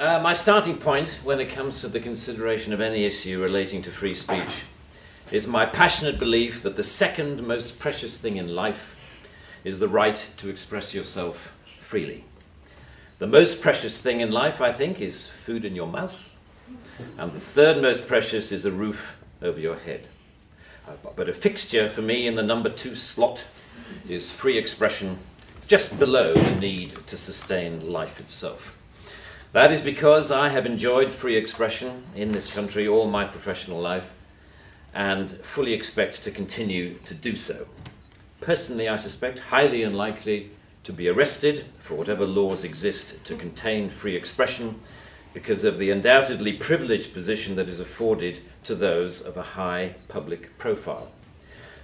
My starting point when it comes to the consideration of any issue relating to free speech is my passionate belief that the second most precious thing in life is the right to express yourself freely. The most precious thing in life, I think, is food in your mouth, and the third most precious is a roof over your head. But a fixture for me in the number 2 slot is free expression, just below the need to sustain life itself. That is because I have enjoyed free expression in this country all my professional life and fully expect to continue to do so. Personally, I suspect highly unlikely to be arrested for whatever laws exist to contain free expression because of the undoubtedly privileged position that is afforded to those of a high public profile.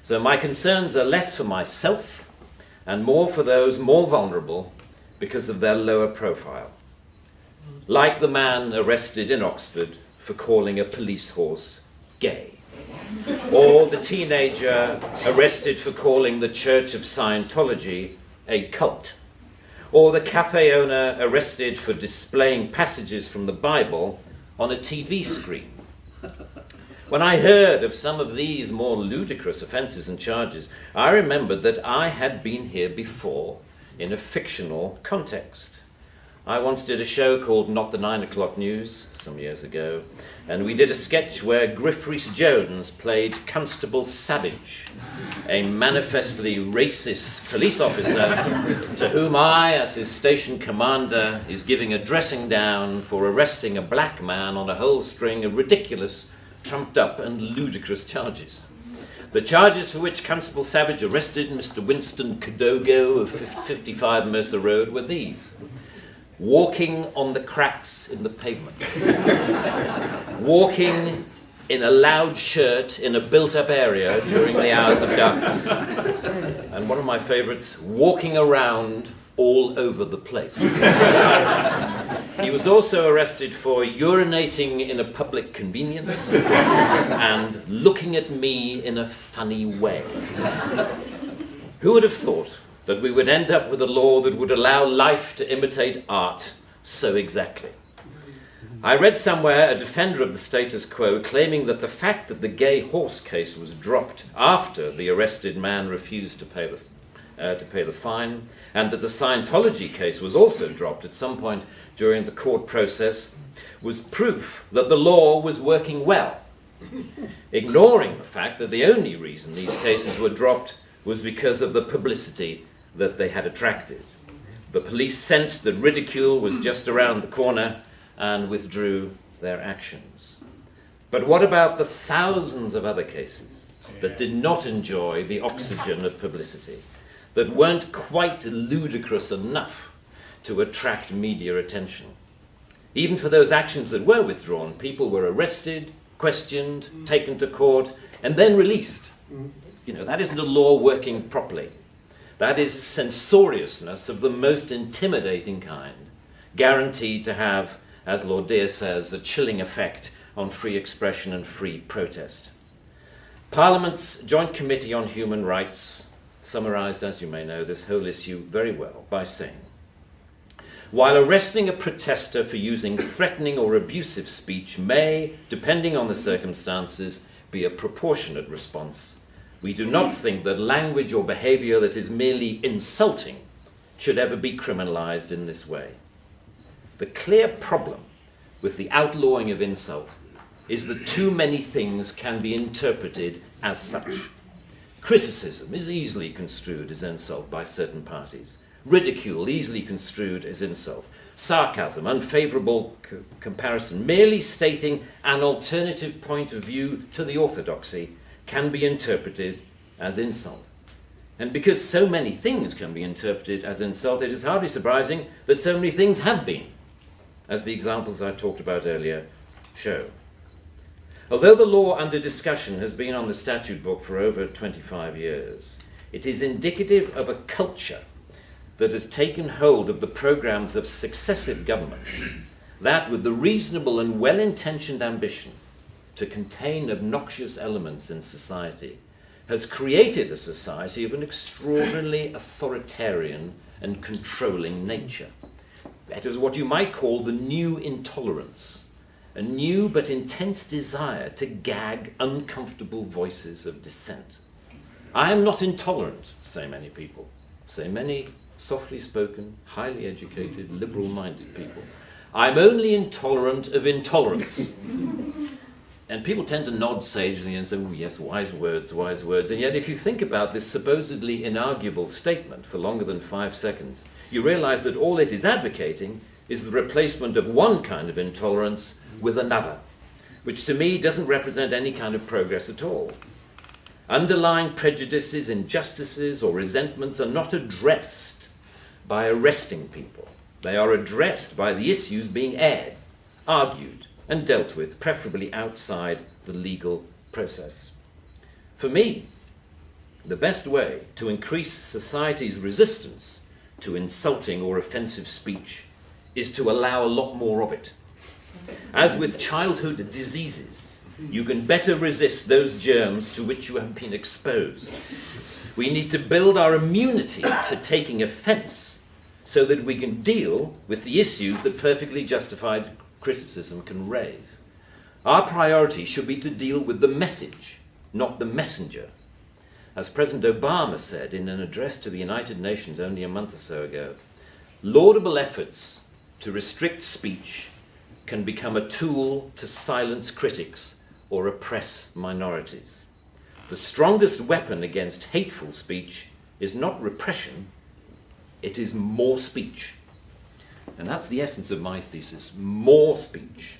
So my concerns are less for myself and more for those more vulnerable because of their lower profile. Like the man arrested in Oxford for calling a police horse gay, or the teenager arrested for calling the Church of Scientology a cult, or the cafe owner arrested for displaying passages from the Bible on a TV screen. When I heard of some of these more ludicrous offences and charges, I remembered that I had been here before in a fictional context. I once did a show called Not the 9 O'Clock News some years ago, and we did a sketch where Griff Rhys-Jones played Constable Savage, a manifestly racist police officer to whom I, as his station commander, is giving a dressing down for arresting a black man on a whole string of ridiculous, trumped-up and ludicrous charges. The charges for which Constable Savage arrested Mr. Winston Kadogo of 55 Mercer Road were these: walking on the cracks in the pavement, walking in a loud shirt in a built-up area during the hours of darkness, and one of my favourites, walking around all over the place. He was also arrested for urinating in a public convenience and looking at me in a funny way. Who would have thought that we would end up with a law that would allow life to imitate art so exactly? I read somewhere a defender of the status quo claiming that the fact that the gay horse case was dropped after the arrested man refused to pay the fine, and that the Scientology case was also dropped at some point during the court process, was proof that the law was working well, ignoring the fact that the only reason these cases were dropped was because of the publicity that they had attracted. The police sensed that ridicule was just around the corner and withdrew their actions. But what about the thousands of other cases that did not enjoy the oxygen of publicity, that weren't quite ludicrous enough to attract media attention? Even for those actions that were withdrawn, people were arrested, questioned, taken to court, and then released. You know, that isn't a law working properly. That is censoriousness of the most intimidating kind, guaranteed to have, as Lord Deer says, a chilling effect on free expression and free protest. Parliament's Joint Committee on Human Rights summarised, as you may know, this whole issue very well by saying, while arresting a protester for using threatening or abusive speech may, depending on the circumstances, be a proportionate response, we do not think that language or behaviour that is merely insulting should ever be criminalised in this way. The clear problem with the outlawing of insult is that too many things can be interpreted as such. Criticism is easily construed as insult by certain parties. Ridicule easily construed as insult. Sarcasm, unfavourable comparison, merely stating an alternative point of view to the orthodoxy can be interpreted as insult. And because so many things can be interpreted as insult, it is hardly surprising that so many things have been, as the examples I talked about earlier show. Although the law under discussion has been on the statute book for over 25 years, it is indicative of a culture that has taken hold of the programmes of successive governments, that with the reasonable and well-intentioned ambition to contain obnoxious elements in society, has created a society of an extraordinarily authoritarian and controlling nature. That is what you might call the new intolerance, a new but intense desire to gag uncomfortable voices of dissent. I am not intolerant, say many people, say many softly spoken, highly educated, liberal-minded people. I'm only intolerant of intolerance. And people tend to nod sagely and say, oh yes, wise words, wise words. And yet if you think about this supposedly inarguable statement for longer than 5 seconds, you realize that all it is advocating is the replacement of one kind of intolerance with another, which to me doesn't represent any kind of progress at all. Underlying prejudices, injustices, or resentments are not addressed by arresting people. They are addressed by the issues being aired, argued, and dealt with, preferably outside the legal process. For me, the best way to increase society's resistance to insulting or offensive speech is to allow a lot more of it. As with childhood diseases, you can better resist those germs to which you have been exposed. We need to build our immunity to taking offense so that we can deal with the issues that perfectly justified criticism can raise. Our priority should be to deal with the message, not the messenger. As President Obama said in an address to the United Nations only a month or so ago, laudable efforts to restrict speech can become a tool to silence critics or oppress minorities. The strongest weapon against hateful speech is not repression, it is more speech. And that's the essence of my thesis, more speech.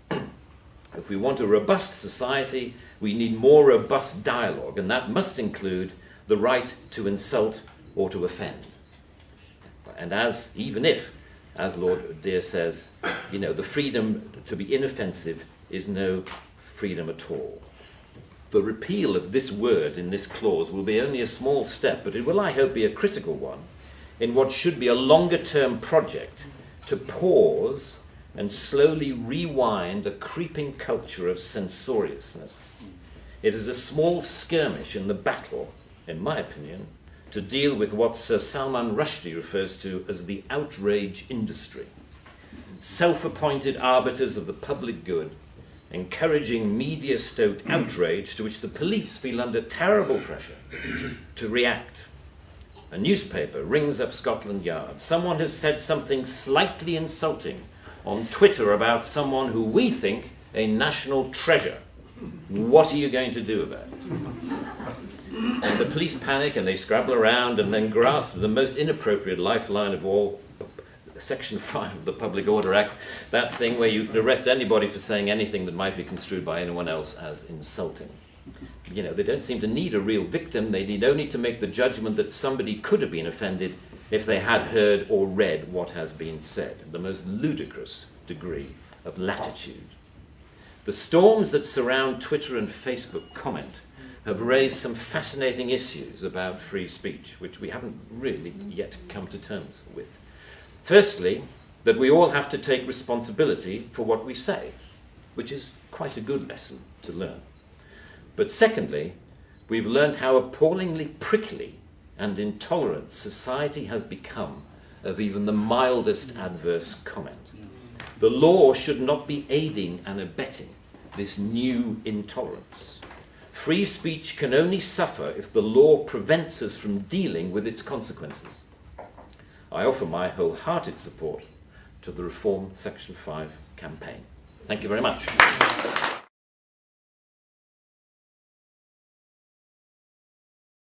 If we want a robust society, we need more robust dialogue, and that must include the right to insult or to offend. And even if, as Lord Dear says, the freedom to be inoffensive is no freedom at all. The repeal of this word in this clause will be only a small step, but it will, I hope, be a critical one in what should be a longer-term project to pause and slowly rewind a creeping culture of censoriousness. It is a small skirmish in the battle, in my opinion, to deal with what Sir Salman Rushdie refers to as the outrage industry. Self-appointed arbiters of the public good, encouraging media-stoked outrage to which the police feel under terrible pressure to react. A newspaper rings up Scotland Yard. Someone has said something slightly insulting on Twitter about someone who we think a national treasure. What are you going to do about it? And the police panic and they scrabble around and then grasp the most inappropriate lifeline of all, Section 5 of the Public Order Act, that thing where you can arrest anybody for saying anything that might be construed by anyone else as insulting. They don't seem to need a real victim. They need only to make the judgment that somebody could have been offended if they had heard or read what has been said. The most ludicrous degree of latitude. The storms that surround Twitter and Facebook comment have raised some fascinating issues about free speech, which we haven't really yet come to terms with. Firstly, that we all have to take responsibility for what we say, which is quite a good lesson to learn. But secondly, we've learned how appallingly prickly and intolerant society has become of even the mildest adverse comment. The law should not be aiding and abetting this new intolerance. Free speech can only suffer if the law prevents us from dealing with its consequences. I offer my wholehearted support to the Reform Section 5 campaign. Thank you very much.